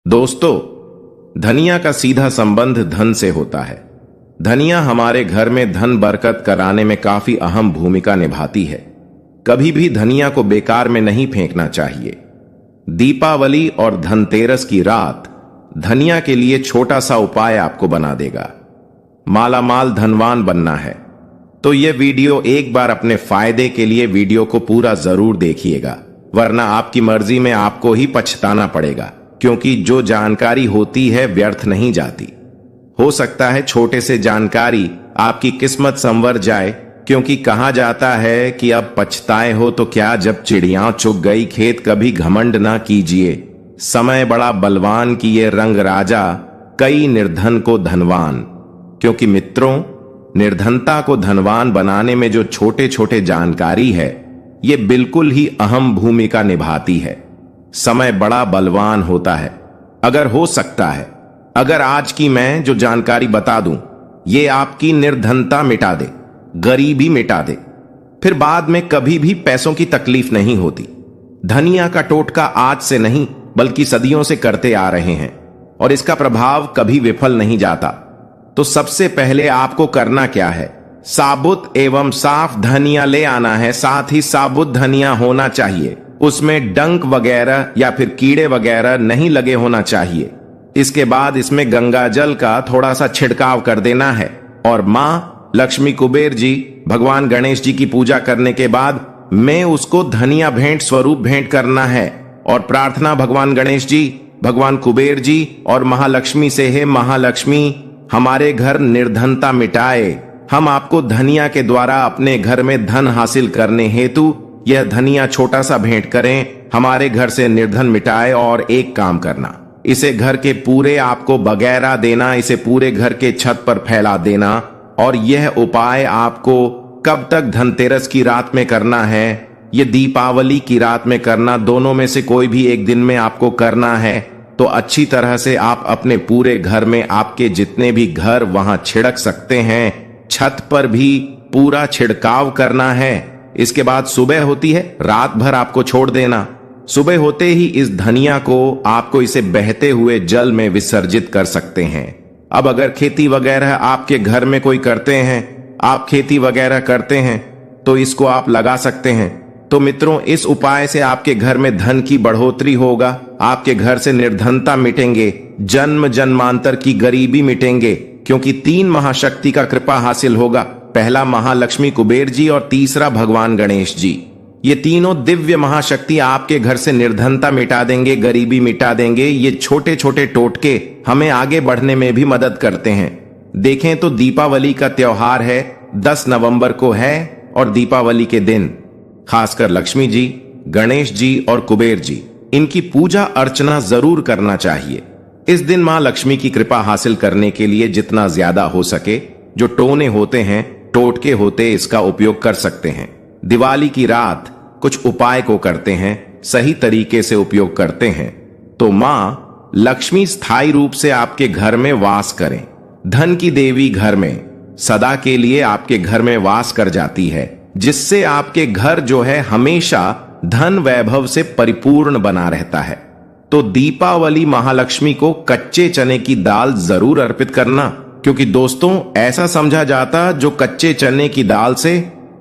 दोस्तों, धनिया का सीधा संबंध धन से होता है। धनिया हमारे घर में धन बरकत कराने में काफी अहम भूमिका निभाती है। कभी भी धनिया को बेकार में नहीं फेंकना चाहिए। दीपावली और धनतेरस की रात धनिया के लिए छोटा सा उपाय आपको बना देगा। मालामाल धनवान बनना है तो यह वीडियो एक बार अपने फायदे के लिए वीडियो को पूरा जरूर देखिएगा, वरना आपकी मर्जी में आपको ही पछताना पड़ेगा, क्योंकि जो जानकारी होती है व्यर्थ नहीं जाती। हो सकता है छोटे से जानकारी आपकी किस्मत संवर जाए, क्योंकि कहा जाता है कि अब पछताए हो तो क्या, जब चिड़िया चुग गई खेत कभी घमंड ना कीजिए। समय बड़ा बलवान किए रंग राजा, कई निर्धन को धनवान। क्योंकि मित्रों, निर्धनता को धनवान बनाने में जो छोटे छोटे जानकारी है, ये बिल्कुल ही अहम भूमिका निभाती है। समय बड़ा बलवान होता है। अगर हो सकता है, अगर आज की मैं जो जानकारी बता दूं, ये आपकी निर्धनता मिटा दे, गरीबी मिटा दे, फिर बाद में कभी भी पैसों की तकलीफ नहीं होती। धनिया का टोटका आज से नहीं बल्कि सदियों से करते आ रहे हैं और इसका प्रभाव कभी विफल नहीं जाता। तो सबसे पहले आपको करना क्या है? साबुत एवं साफ धनिया ले आना है। साथ ही साबुत धनिया होना चाहिए, उसमें डंक वगैरह या फिर कीड़े वगैरह नहीं लगे होना चाहिए। इसके बाद इसमें गंगा जल का थोड़ा सा छिड़काव कर देना है और माँ लक्ष्मी, कुबेर जी, भगवान गणेश जी की पूजा करने के बाद मैं उसको धनिया भेंट स्वरूप भेंट करना है और प्रार्थना भगवान गणेश जी, भगवान कुबेर जी और महालक्ष्मी से है, महालक्ष्मी हमारे घर निर्धनता मिटाए। हम आपको धनिया के द्वारा अपने घर में धन हासिल करने हेतु यह धनिया छोटा सा भेंट करें, हमारे घर से निर्धन मिटाए। और एक काम करना, इसे घर के पूरे आपको बगैरा देना, इसे पूरे घर के छत पर फैला देना। और यह उपाय आपको कब तक? धनतेरस की रात में करना है, यह दीपावली की रात में करना, दोनों में से कोई भी एक दिन में आपको करना है। तो अच्छी तरह से आप अपने पूरे घर में, आपके जितने भी घर वहां छिड़क सकते हैं, छत पर भी पूरा छिड़काव करना है। इसके बाद सुबह होती है, रात भर आपको छोड़ देना। सुबह होते ही इस धनिया को आपको इसे बहते हुए जल में विसर्जित कर सकते हैं। अब अगर खेती वगैरह आपके घर में कोई करते हैं, आप खेती वगैरह करते हैं, तो इसको आप लगा सकते हैं। तो मित्रों, इस उपाय से आपके घर में धन की बढ़ोतरी होगा, आपके घर से निर्धनता मिटेंगे, जन्म जन्मांतर की गरीबी मिटेंगे, क्योंकि 3 महाशक्ति का कृपा हासिल होगा। पहला महालक्ष्मी कुबेर जी और तीसरा भगवान गणेश जी। ये तीनों दिव्य महाशक्ति आपके घर से निर्धनता मिटा देंगे, गरीबी मिटा देंगे। ये छोटे छोटे टोटके हमें आगे बढ़ने में भी मदद करते हैं। देखें तो दीपावली का त्योहार है, 10 नवंबर को है, और दीपावली के दिन खासकर लक्ष्मी जी, गणेश जी और कुबेर जी, इनकी पूजा अर्चना जरूर करना चाहिए। इस दिन मां लक्ष्मी की कृपा हासिल करने के लिए जितना ज्यादा हो सके, जो टोने होते हैं, टोटके होते, इसका उपयोग कर सकते हैं। दिवाली की रात कुछ उपाय को करते हैं, सही तरीके से उपयोग करते हैं, तो मां लक्ष्मी स्थायी रूप से आपके घर में वास करें। धन की देवी घर में सदा के लिए आपके घर में वास कर जाती है, जिससे आपके घर जो है हमेशा धन वैभव से परिपूर्ण बना रहता है। तो दीपावली महालक्ष्मी को कच्चे चने की दाल जरूर अर्पित करना, क्योंकि दोस्तों ऐसा समझा जाता, जो कच्चे चने की दाल से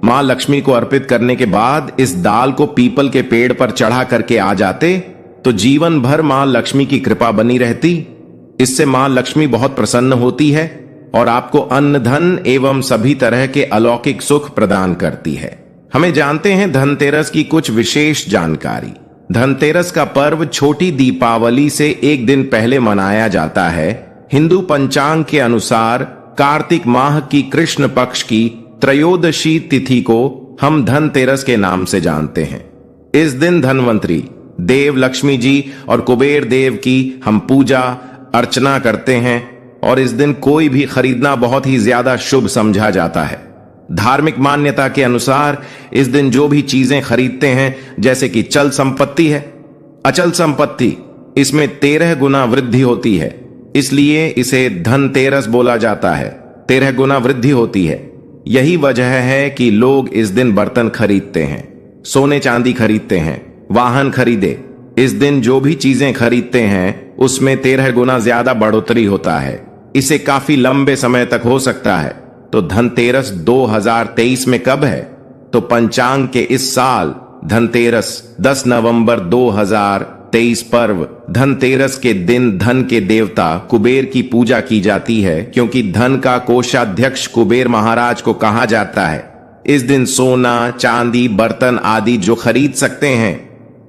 मां लक्ष्मी को अर्पित करने के बाद इस दाल को पीपल के पेड़ पर चढ़ा करके आ जाते, तो जीवन भर मां लक्ष्मी की कृपा बनी रहती। इससे मां लक्ष्मी बहुत प्रसन्न होती है और आपको अन्न धन एवं सभी तरह के अलौकिक सुख प्रदान करती है। हमें जानते हैं धनतेरस की कुछ विशेष जानकारी। धनतेरस का पर्व छोटी दीपावली से एक दिन पहले मनाया जाता है। हिंदू पंचांग के अनुसार कार्तिक माह की कृष्ण पक्ष की त्रयोदशी तिथि को हम धनतेरस के नाम से जानते हैं। इस दिन धनवंतरी देव लक्ष्मी जी और कुबेर देव की हम पूजा अर्चना करते हैं और इस दिन कोई भी खरीदना बहुत ही ज्यादा शुभ समझा जाता है। धार्मिक मान्यता के अनुसार इस दिन जो भी चीजें खरीदते हैं, जैसे कि चल संपत्ति है, अचल संपत्ति, इसमें 13 गुना वृद्धि होती है, इसलिए इसे धनतेरस बोला जाता है। 13 गुना वृद्धि होती है। यही वजह है कि लोग इस दिन बर्तन खरीदते हैं, सोने चांदी खरीदते हैं, वाहन खरीदे। इस दिन जो भी चीजें खरीदते हैं उसमें 13 गुना ज्यादा बढ़ोतरी होता है। इसे काफी लंबे समय तक हो सकता है। तो धनतेरस 2023 में कब है? तो पंचांग के इस साल धनतेरस 10 नवंबर 2023 पर्व धनतेरस के दिन धन के देवता कुबेर की पूजा की जाती है, क्योंकि धन का कोषाध्यक्ष कुबेर महाराज को कहा जाता है। इस दिन सोना, चांदी, बर्तन आदि जो खरीद सकते हैं।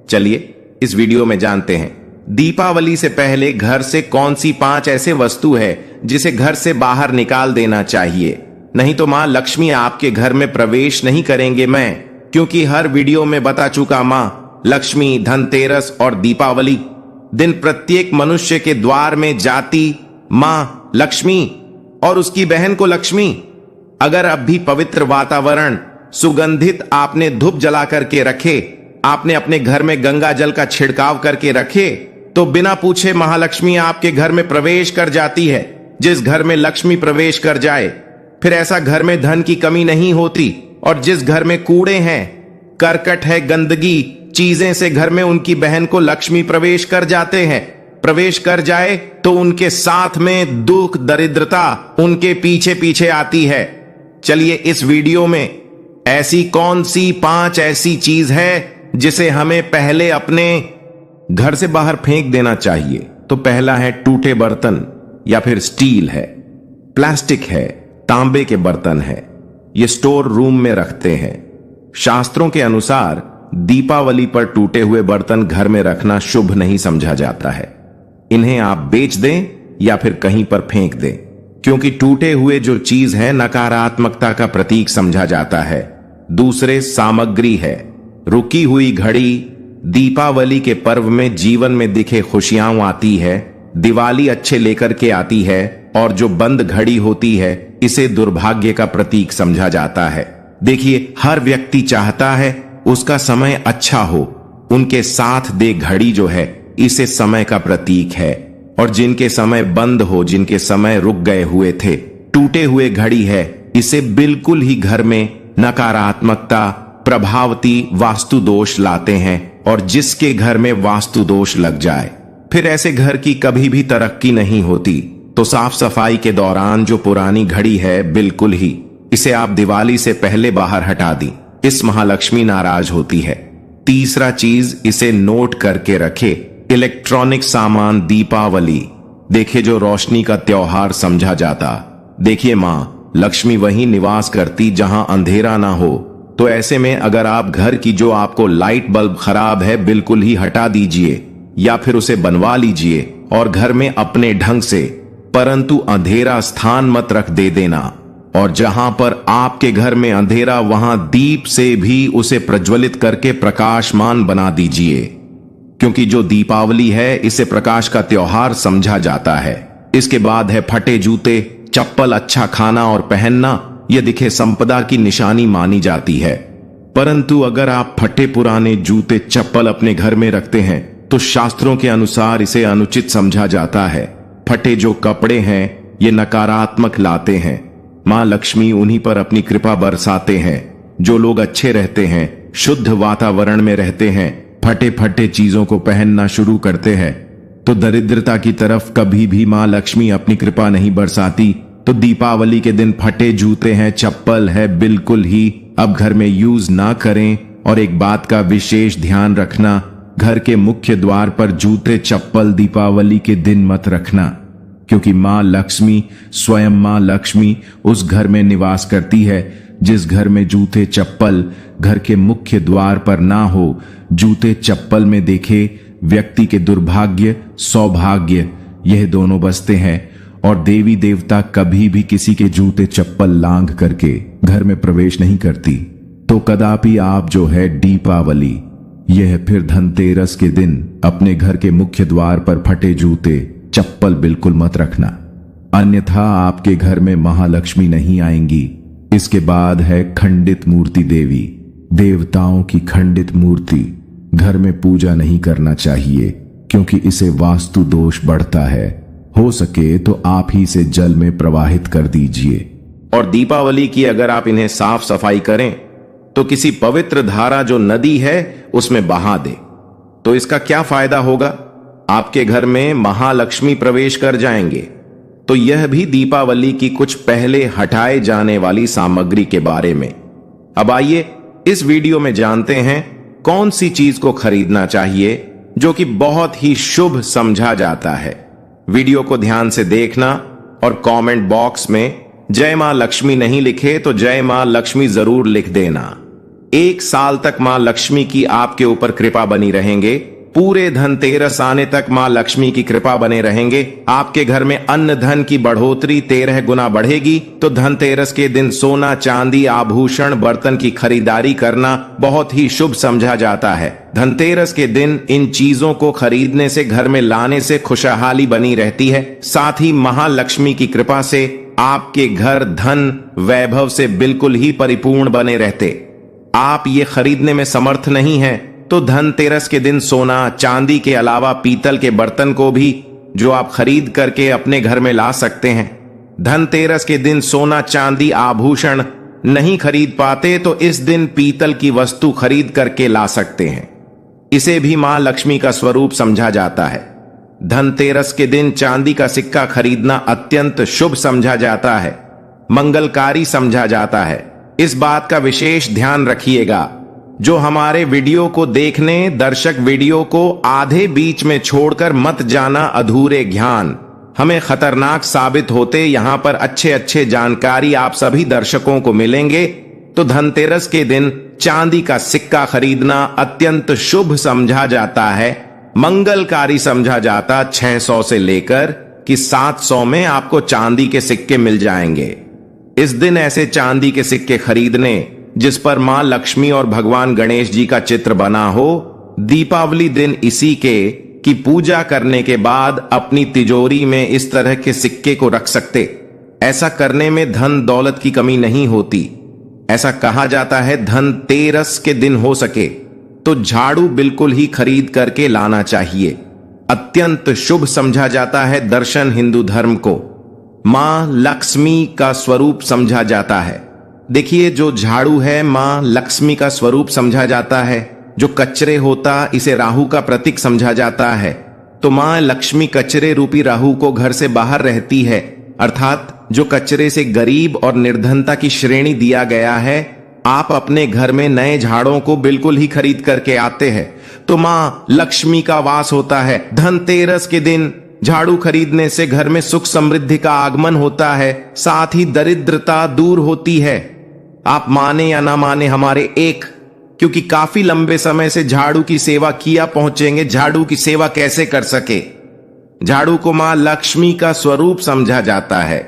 चलिए इस वीडियो में जानते हैं। दीपावली से पहले घर से कौन सी 5 ऐसे वस्तु है जिसे घर से बाहर निकाल देना चाहिए, नहीं तो मां लक्ष्मी आपके घर में प्रवेश नहीं करेंगे। मैं क्योंकि हर वीडियो में बता चुका, मां लक्ष्मी, धनतेरस और दीपावली दिन प्रत्येक मनुष्य के द्वार में जाती मां लक्ष्मी और उसकी बहन को लक्ष्मी। अगर अब भी पवित्र वातावरण सुगंधित आपने धूप जला करके रखे, आपने अपने घर में गंगा जल का छिड़काव करके रखे, तो बिना पूछे महालक्ष्मी आपके घर में प्रवेश कर जाती है। जिस घर में लक्ष्मी प्रवेश कर जाए फिर ऐसा घर में धन की कमी नहीं होती। और जिस घर में कूड़े हैं, करकट है, गंदगी चीजें से घर में उनकी बहन को लक्ष्मी प्रवेश कर जाते हैं। प्रवेश कर जाए तो उनके साथ में दुख, दरिद्रता उनके पीछे पीछे आती है। चलिए इस वीडियो में ऐसी कौन सी 5 ऐसी चीज है जिसे हमें पहले अपने घर से बाहर फेंक देना चाहिए। तो पहला है टूटे बर्तन, या फिर स्टील है, प्लास्टिक है, तांबे के बर्तन है, ये स्टोर रूम में रखते हैं। शास्त्रों के अनुसार दीपावली पर टूटे हुए बर्तन घर में रखना शुभ नहीं समझा जाता है। इन्हें आप बेच दें या फिर कहीं पर फेंक दें, क्योंकि टूटे हुए जो चीज है नकारात्मकता का प्रतीक समझा जाता है। दूसरे सामग्री है, रुकी हुई घड़ी। दीपावली के पर्व में जीवन में दिखे खुशियां आती है, दिवाली अच्छे लेकर के आती है, और जो बंद घड़ी होती है इसे दुर्भाग्य का प्रतीक समझा जाता है। देखिए, हर व्यक्ति चाहता है उसका समय अच्छा हो, उनके साथ दे घड़ी जो है इसे समय का प्रतीक है। और जिनके समय बंद हो, जिनके समय रुक गए हुए थे, टूटे हुए घड़ी है, इसे बिल्कुल ही घर में नकारात्मकता, प्रभावती, वास्तु दोष लाते हैं। और जिसके घर में वास्तु दोष लग जाए फिर ऐसे घर की कभी भी तरक्की नहीं होती। तो साफ सफाई के दौरान जो पुरानी घड़ी है, बिल्कुल ही इसे आप दिवाली से पहले बाहर हटा दी। इस महालक्ष्मी नाराज होती है। तीसरा चीज, इसे नोट करके रखे, इलेक्ट्रॉनिक सामान दीपावली देखिए जो रोशनी का त्योहार समझा जाता। देखिए मां लक्ष्मी वहीं निवास करती जहां अंधेरा ना हो। तो ऐसे में अगर आप घर की जो आपको लाइट बल्ब खराब है बिल्कुल ही हटा दीजिए, या फिर उसे बनवा लीजिए और घर में अपने ढंग से, परंतु अंधेरा स्थान मत रख दे देना। और जहां पर आपके घर में अंधेरा, वहां दीप से भी उसे प्रज्वलित करके प्रकाशमान बना दीजिए, क्योंकि जो दीपावली है इसे प्रकाश का त्योहार समझा जाता है। इसके बाद है फटे जूते, चप्पल, अच्छा खाना और पहनना, यह दिखे संपदा की निशानी मानी जाती है। परंतु अगर आप फटे पुराने जूते, चप्पल अपने घर में रखते हैं तो शास्त्रों के अनुसार इसे अनुचित समझा जाता है। फटे जो कपड़े हैं ये नकारात्मक लाते हैं। मां लक्ष्मी उन्हीं पर अपनी कृपा बरसाते हैं। जो लोग अच्छे रहते हैं, शुद्ध वातावरण में रहते हैं, फटे फटे चीजों को पहनना शुरू करते हैं, तो दरिद्रता की तरफ कभी भी मां लक्ष्मी अपनी कृपा नहीं बरसाती। तो दीपावली के दिन फटे जूते हैं, चप्पल है, बिल्कुल ही अब घर में यूज ना करें। और एक बात का विशेष ध्यान रखना, घर के मुख्य द्वार पर जूते, चप्पल दीपावली के दिन मत रखना, क्योंकि मां लक्ष्मी, स्वयं मां लक्ष्मी उस घर में निवास करती है जिस घर में जूते, चप्पल घर के मुख्य द्वार पर ना हो। जूते चप्पल में देखे व्यक्ति के दुर्भाग्य, सौभाग्य यह दोनों बसते हैं। और देवी देवता कभी भी किसी के जूते चप्पल लांघ करके घर में प्रवेश नहीं करती। तो कदापि आप जो है दीपावली, यह फिर धनतेरस के दिन अपने घर के मुख्य द्वार पर फटे जूते, चप्पल बिल्कुल मत रखना, अन्यथा आपके घर में महालक्ष्मी नहीं आएंगी। इसके बाद है खंडित मूर्ति देवी। देवताओं की खंडित मूर्ति घर में पूजा नहीं करना चाहिए, क्योंकि इसे वास्तु दोष बढ़ता है। हो सके तो आप ही से जल में प्रवाहित कर दीजिए। और दीपावली की अगर आप इन्हें साफ सफाई करें तो किसी पवित्र धारा जो नदी है उसमें बहा दे। तो इसका क्या फायदा होगा? आपके घर में महालक्ष्मी प्रवेश कर जाएंगे। तो यह भी दीपावली की कुछ पहले हटाए जाने वाली सामग्री के बारे में। अब आइए इस वीडियो में जानते हैं कौन सी चीज को खरीदना चाहिए जो कि बहुत ही शुभ समझा जाता है। वीडियो को ध्यान से देखना और कमेंट बॉक्स में जय मां लक्ष्मी नहीं लिखे तो जय मां लक्ष्मी जरूर लिख देना। 1 साल तक मां लक्ष्मी की आपके ऊपर कृपा बनी रहेंगे। पूरे धनतेरस आने तक मां लक्ष्मी की कृपा बने रहेंगे। आपके घर में अन्न धन की बढ़ोतरी 13 गुना बढ़ेगी। तो धनतेरस के दिन सोना चांदी आभूषण बर्तन की खरीदारी करना बहुत ही शुभ समझा जाता है। धनतेरस के दिन इन चीजों को खरीदने से, घर में लाने से खुशहाली बनी रहती है। साथ ही महालक्ष्मी की कृपा से आपके घर धन वैभव से बिल्कुल ही परिपूर्ण बने रहते। आप ये खरीदने में समर्थ नहीं है तो धनतेरस के दिन सोना चांदी के अलावा पीतल के बर्तन को भी जो आप खरीद करके अपने घर में ला सकते हैं। धनतेरस के दिन सोना चांदी आभूषण नहीं खरीद पाते तो इस दिन पीतल की वस्तु खरीद करके ला सकते हैं। इसे भी मां लक्ष्मी का स्वरूप समझा जाता है। धनतेरस के दिन चांदी का सिक्का खरीदना अत्यंत शुभ समझा जाता है, मंगलकारी समझा जाता है। इस बात का विशेष ध्यान रखिएगा। जो हमारे वीडियो को देखने दर्शक वीडियो को आधे बीच में छोड़कर मत जाना अधूरे ज्ञान हमें खतरनाक साबित होते। यहां पर अच्छे अच्छे जानकारी आप सभी दर्शकों को मिलेंगे। तो धनतेरस के दिन चांदी का सिक्का खरीदना अत्यंत शुभ समझा जाता है, मंगलकारी समझा जाता। 600 से लेकर कि 700 में आपको चांदी के सिक्के मिल जाएंगे। इस दिन ऐसे चांदी के सिक्के खरीदने जिस पर मां लक्ष्मी और भगवान गणेश जी का चित्र बना हो, दीपावली दिन इसी के की पूजा करने के बाद अपनी तिजोरी में इस तरह के सिक्के को रख सकते। ऐसा करने में धन दौलत की कमी नहीं होती। ऐसा कहा जाता है धनतेरस के दिन हो सके तो झाड़ू बिल्कुल ही खरीद करके लाना चाहिए। अत्यंत शुभ समझा जाता है। दर्शन हिंदू धर्म को मां लक्ष्मी का स्वरूप समझा जाता है। देखिए, जो झाड़ू है मां लक्ष्मी का स्वरूप समझा जाता है। जो कचरे होता इसे राहु का प्रतीक समझा जाता है। तो मां लक्ष्मी कचरे रूपी राहु को घर से बाहर रहती है, अर्थात जो कचरे से गरीब और निर्धनता की श्रेणी दिया गया है। आप अपने घर में नए झाड़ों को बिल्कुल ही खरीद करके आते हैं तो मां लक्ष्मी का वास होता है। धनतेरस के दिन झाड़ू खरीदने से घर में सुख समृद्धि का आगमन होता है, साथ ही दरिद्रता दूर होती है। आप माने या ना माने हमारे क्योंकि काफी लंबे समय से झाड़ू की सेवा किया पहुंचेंगे। झाड़ू की सेवा कैसे कर सके? झाड़ू को मां लक्ष्मी का स्वरूप समझा जाता है।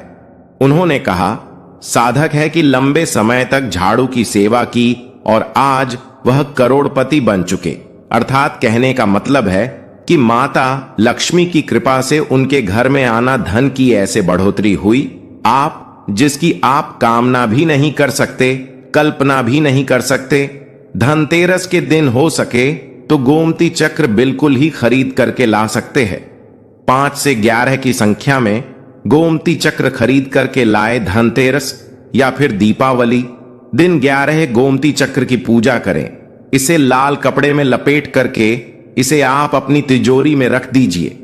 उन्होंने कहा साधक है कि लंबे समय तक झाड़ू की सेवा की और आज वह करोड़पति बन चुके। अर्थात कहने का मतलब है कि माता लक्ष्मी की कृपा से उनके घर में आना धन की ऐसे बढ़ोतरी हुई आप जिसकी आप कामना भी नहीं कर सकते, कल्पना भी नहीं कर सकते। धनतेरस के दिन हो सके तो गोमती चक्र बिल्कुल ही खरीद करके ला सकते हैं। 5 से 11 की संख्या में गोमती चक्र खरीद करके लाए। धनतेरस या फिर दीपावली दिन 11 गोमती चक्र की पूजा करें। इसे लाल कपड़े में लपेट करके इसे आप अपनी तिजोरी में रख दीजिए।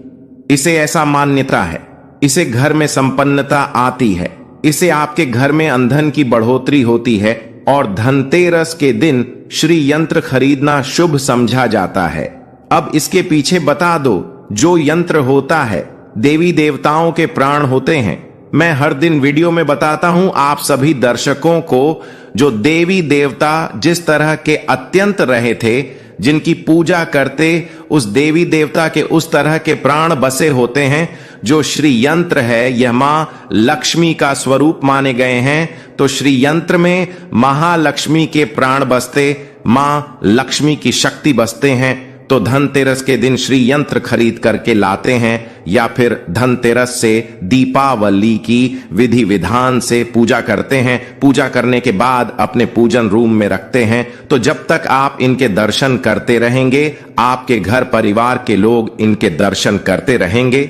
इसे ऐसा मान्यता है, इसे घर में संपन्नता आती है, इसे आपके घर में अंधन की बढ़ोतरी होती है। और धनतेरस के दिन श्री यंत्र खरीदना शुभ समझा जाता है। अब इसके पीछे बता दो, जो यंत्र होता है देवी देवताओं के प्राण होते हैं। मैं हर दिन वीडियो में बताता हूं आप सभी दर्शकों को, जो देवी देवता जिस तरह के अत्यंत रहे थे, जिनकी पूजा करते उस देवी देवता के उस तरह के प्राण बसे होते हैं। जो श्री यंत्र है यह मां लक्ष्मी का स्वरूप माने गए हैं। तो श्री यंत्र में महालक्ष्मी के प्राण बसते, मां लक्ष्मी की शक्ति बसते हैं। तो धनतेरस के दिन श्री यंत्र खरीद करके लाते हैं या फिर धनतेरस से दीपावली की विधि विधान से पूजा करते हैं। पूजा करने के बाद अपने पूजन रूम में रखते हैं। तो जब तक आप इनके दर्शन करते रहेंगे, आपके घर परिवार के लोग इनके दर्शन करते रहेंगे,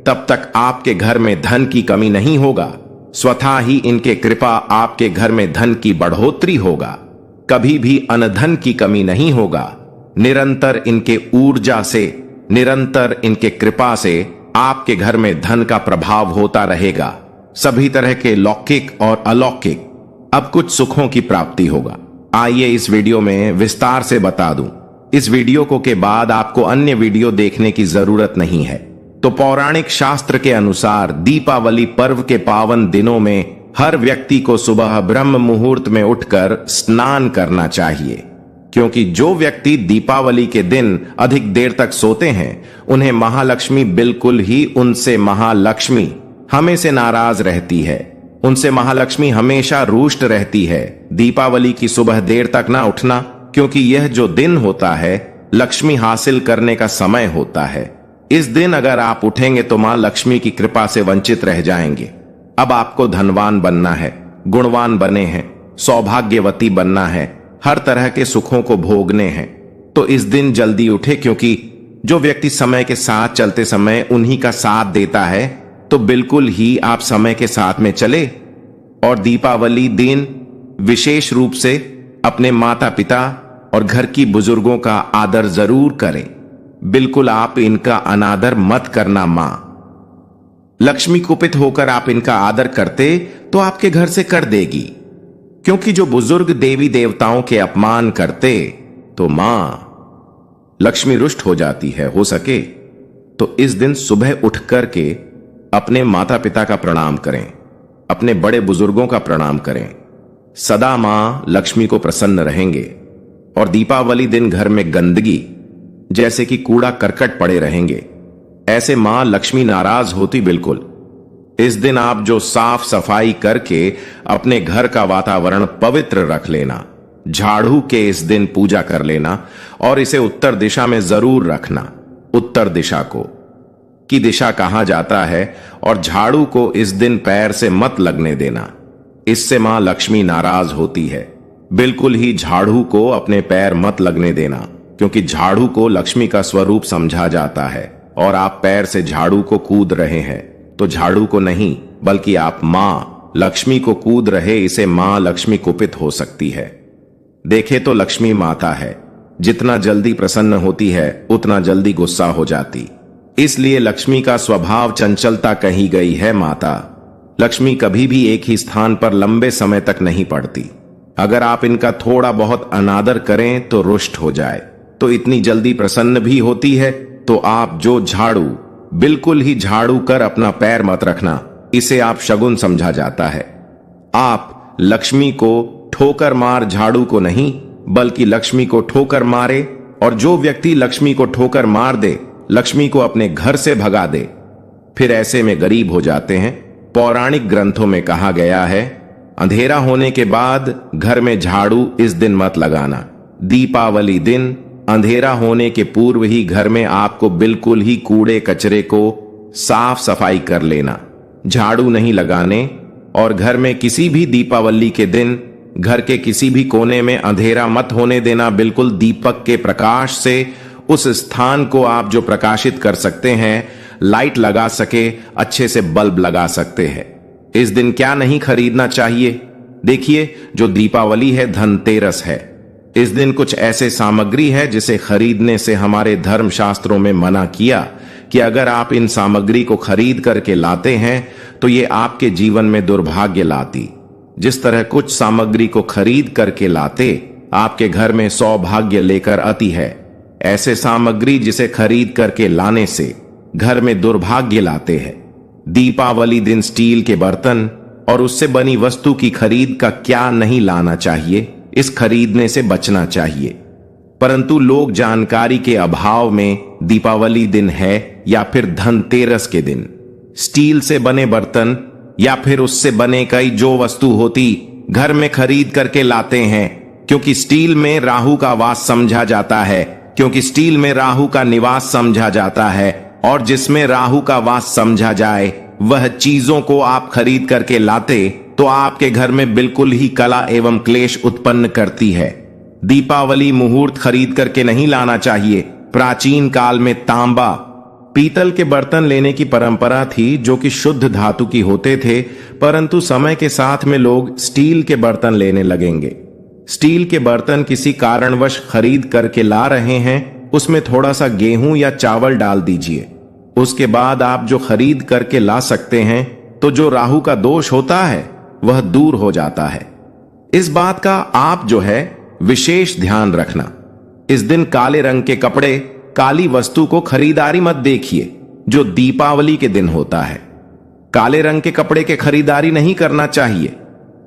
तब तक आपके घर में धन की कमी नहीं होगा। स्वतः ही इनके कृपा आपके घर में धन की बढ़ोतरी होगा। कभी भी अनधन की कमी नहीं होगा। निरंतर इनके ऊर्जा से निरंतर इनके कृपा से आपके घर में धन का प्रभाव होता रहेगा। सभी तरह के लौकिक और अलौकिक अब कुछ सुखों की प्राप्ति होगा। आइए इस वीडियो में विस्तार से बता दूं। इस वीडियो को के बाद आपको अन्य वीडियो देखने की जरूरत नहीं है। तो पौराणिक शास्त्र के अनुसार दीपावली पर्व के पावन दिनों में हर व्यक्ति को सुबह ब्रह्म मुहूर्त में उठकर स्नान करना चाहिए, क्योंकि जो व्यक्ति दीपावली के दिन अधिक देर तक सोते हैं उन्हें महालक्ष्मी बिल्कुल ही उनसे महालक्ष्मी हमेशा नाराज रहती है। उनसे महालक्ष्मी हमेशा रुष्ट रहती है। दीपावली की सुबह देर तक ना उठना, क्योंकि यह जो दिन होता है लक्ष्मी हासिल करने का समय होता है। इस दिन अगर आप उठेंगे तो मां लक्ष्मी की कृपा से वंचित रह जाएंगे। अब आपको धनवान बनना है, गुणवान बने हैं, सौभाग्यवती बनना है, हर तरह के सुखों को भोगने हैं। तो इस दिन जल्दी उठे, क्योंकि जो व्यक्ति समय के साथ चलते समय उन्हीं का साथ देता है, तो बिल्कुल ही आप समय के साथ में चले और दीपावली दिन विशेष रूप से अपने माता पिता और घर की बुजुर्गों का आदर जरूर करें। बिल्कुल आप इनका अनादर मत करना। मां लक्ष्मी कुपित होकर आप इनका आदर करते तो आपके घर से कर देगी, क्योंकि जो बुजुर्ग देवी देवताओं के अपमान करते तो मां लक्ष्मी रुष्ट हो जाती है। हो सके तो इस दिन सुबह उठ करके अपने माता पिता का प्रणाम करें, अपने बड़े बुजुर्गों का प्रणाम करें। सदा मां लक्ष्मी को प्रसन्न रहेंगे। और दीपावली दिन घर में गंदगी जैसे कि कूड़ा करकट पड़े रहेंगे, ऐसे मां लक्ष्मी नाराज होती बिल्कुल। इस दिन आप जो साफ सफाई करके अपने घर का वातावरण पवित्र रख लेना, झाड़ू के इस दिन पूजा कर लेना और इसे उत्तर दिशा में जरूर रखना। उत्तर दिशा को की दिशा कहा जाता है और झाड़ू को इस दिन पैर से मत लगने देना, इससे मां लक्ष्मी नाराज होती है। बिल्कुल ही झाड़ू को अपने पैर मत लगने देना, क्योंकि झाड़ू को लक्ष्मी का स्वरूप समझा जाता है और आप पैर से झाड़ू को कूद रहे हैं तो झाड़ू को नहीं बल्कि आप मां लक्ष्मी को कूद रहे, इसे मां लक्ष्मी कुपित हो सकती है। देखे तो लक्ष्मी माता है, जितना जल्दी प्रसन्न होती है उतना जल्दी गुस्सा हो जाती। इसलिए लक्ष्मी का स्वभाव चंचलता कही गई है। माता लक्ष्मी कभी भी एक ही स्थान पर लंबे समय तक नहीं पड़ती। अगर आप इनका थोड़ा बहुत अनादर करें तो रुष्ट हो जाए, तो इतनी जल्दी प्रसन्न भी होती है। तो आप जो झाड़ू बिल्कुल ही झाड़ू कर अपना पैर मत रखना, इसे आप शगुन समझा जाता है। आप लक्ष्मी को ठोकर मार झाड़ू को नहीं बल्कि लक्ष्मी को ठोकर मारे, और जो व्यक्ति लक्ष्मी को ठोकर मार दे लक्ष्मी को अपने घर से भगा दे, फिर ऐसे में गरीब हो जाते हैं। पौराणिक ग्रंथों में कहा गया है, अंधेरा होने के बाद घर में झाड़ू इस दिन मत लगाना। दीपावली दिन अंधेरा होने के पूर्व ही घर में आपको बिल्कुल ही कूड़े कचरे को साफ सफाई कर लेना, झाड़ू नहीं लगाने। और घर में किसी भी दीपावली के दिन घर के किसी भी कोने में अंधेरा मत होने देना। बिल्कुल दीपक के प्रकाश से उस स्थान को आप जो प्रकाशित कर सकते हैं, लाइट लगा सके, अच्छे से बल्ब लगा सकते हैं। इस दिन क्या नहीं खरीदना चाहिए? देखिए, जो दीपावली है धनतेरस है। इस दिन कुछ ऐसे सामग्री है जिसे खरीदने से हमारे धर्म शास्त्रों में मना किया कि अगर आप इन सामग्री को खरीद करके लाते हैं तो ये आपके जीवन में दुर्भाग्य लाती। जिस तरह कुछ सामग्री को खरीद करके लाते आपके घर में सौभाग्य लेकर आती है, ऐसे सामग्री जिसे खरीद करके लाने से घर में दुर्भाग्य लाते हैं। दीपावली दिन स्टील के बर्तन और उससे बनी वस्तु की खरीद का क्या नहीं लाना चाहिए, इस खरीदने से बचना चाहिए। परंतु लोग जानकारी के अभाव में दीपावली दिन है या फिर धनतेरस के दिन स्टील से बने बर्तन या फिर उससे बने कई जो वस्तु होती घर में खरीद करके लाते हैं, क्योंकि स्टील में राहु का वास समझा जाता है, क्योंकि स्टील में राहु का निवास समझा जाता है। और जिसमें राहु का वास समझा जाए वह चीजों को आप खरीद करके लाते तो आपके घर में बिल्कुल ही कला एवं क्लेश उत्पन्न करती है। दीपावली मुहूर्त खरीद करके नहीं लाना चाहिए। प्राचीन काल में तांबा, पीतल के बर्तन लेने की परंपरा थी जो कि शुद्ध धातु की होते थे, परंतु समय के साथ में लोग स्टील के बर्तन लेने लगेंगे। स्टील के बर्तन किसी कारणवश खरीद करके ला रहे हैं उसमें थोड़ा सा गेहूं या चावल डाल दीजिए। उसके बाद आप जो खरीद करके ला सकते हैं, तो जो राहु का दोष होता है वह दूर हो जाता है। इस बात का आप जो है विशेष ध्यान रखना। इस दिन काले रंग के कपड़े, काली वस्तु को खरीदारी मत देखिए, जो दीपावली के दिन होता है। काले रंग के कपड़े के खरीदारी नहीं करना चाहिए।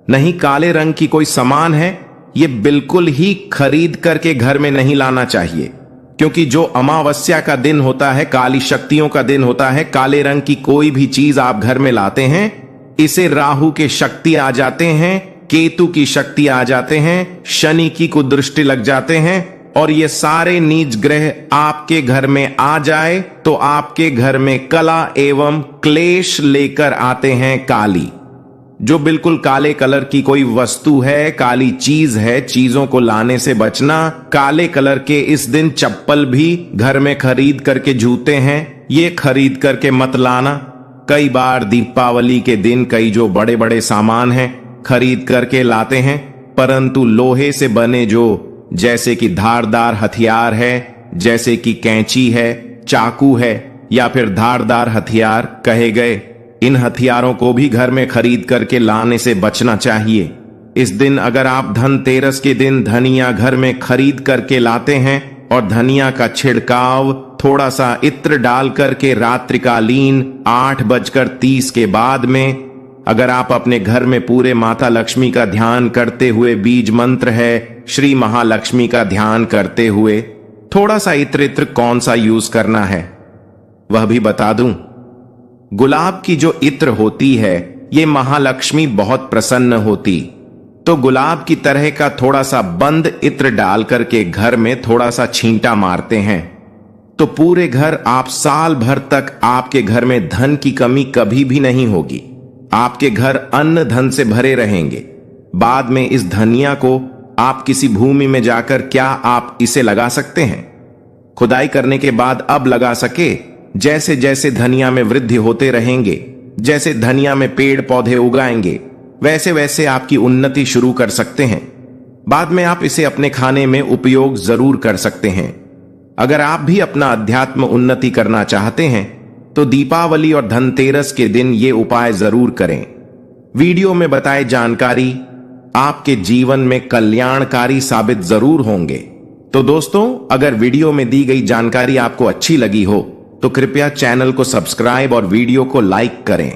नहीं, काले रंग की कोई सामान है, ये बिल्कुल ही खरीद करके घर में नहीं लाना चाहिए, क्योंकि जो अमावस्या का दिन होता है, काली शक्तियों का दिन होता है, काले रंग की कोई भी चीज आप घर में लाते हैं, इसे राहु के शक्ति आ जाते हैं, केतु की शक्ति आ जाते हैं, शनि की कुदृष्टि लग जाते हैं, और ये सारे नीच ग्रह आपके घर में आ जाए तो आपके घर में कला एवं क्लेश लेकर आते हैं। काली, जो बिल्कुल काले कलर की कोई वस्तु है, काली चीज है, चीजों को लाने से बचना। काले कलर के इस दिन चप्पल भी घर में खरीद करके, जूते हैं ये खरीद करके मत लाना। कई बार दीपावली के दिन कई जो बड़े बड़े सामान हैं खरीद करके लाते हैं, परंतु लोहे से बने जो जैसे कि धारदार हथियार है, जैसे कि कैंची है, चाकू है, या फिर धारदार हथियार कहे गए, इन हथियारों को भी घर में खरीद करके लाने से बचना चाहिए। इस दिन अगर आप धनतेरस के दिन धनिया घर में खरीद करके लाते हैं और धनिया का छिड़काव थोड़ा सा इत्र डाल करके रात्रिकालीन 8:30 के बाद में, अगर आप अपने घर में पूरे माता लक्ष्मी का ध्यान करते हुए, बीज मंत्र है श्री महालक्ष्मी का ध्यान करते हुए, थोड़ा सा इत्र कौन सा यूज करना है वह भी बता दूं। गुलाब की जो इत्र होती है, ये महालक्ष्मी बहुत प्रसन्न होती, तो गुलाब की तरह का थोड़ा सा बंद इत्र डाल करके घर में थोड़ा सा छींटा मारते हैं, तो पूरे घर आप साल भर तक आपके घर में धन की कमी कभी भी नहीं होगी। आपके घर अन्न धन से भरे रहेंगे। बाद में इस धनिया को आप किसी भूमि में जाकर, क्या आप इसे लगा सकते हैं? खुदाई करने के बाद अब लगा सके। जैसे जैसे धनिया में वृद्धि होते रहेंगे, जैसे धनिया में पेड़ पौधे उगाएंगे, वैसे वैसे आपकी उन्नति शुरू कर सकते हैं। बाद में आप इसे अपने खाने में उपयोग जरूर कर सकते हैं। अगर आप भी अपना अध्यात्म उन्नति करना चाहते हैं तो दीपावली और धनतेरस के दिन ये उपाय जरूर करें। वीडियो में बताए जानकारी आपके जीवन में कल्याणकारी साबित जरूर होंगे। तो दोस्तों, अगर वीडियो में दी गई जानकारी आपको अच्छी लगी हो तो कृपया चैनल को सब्सक्राइब और वीडियो को लाइक करें।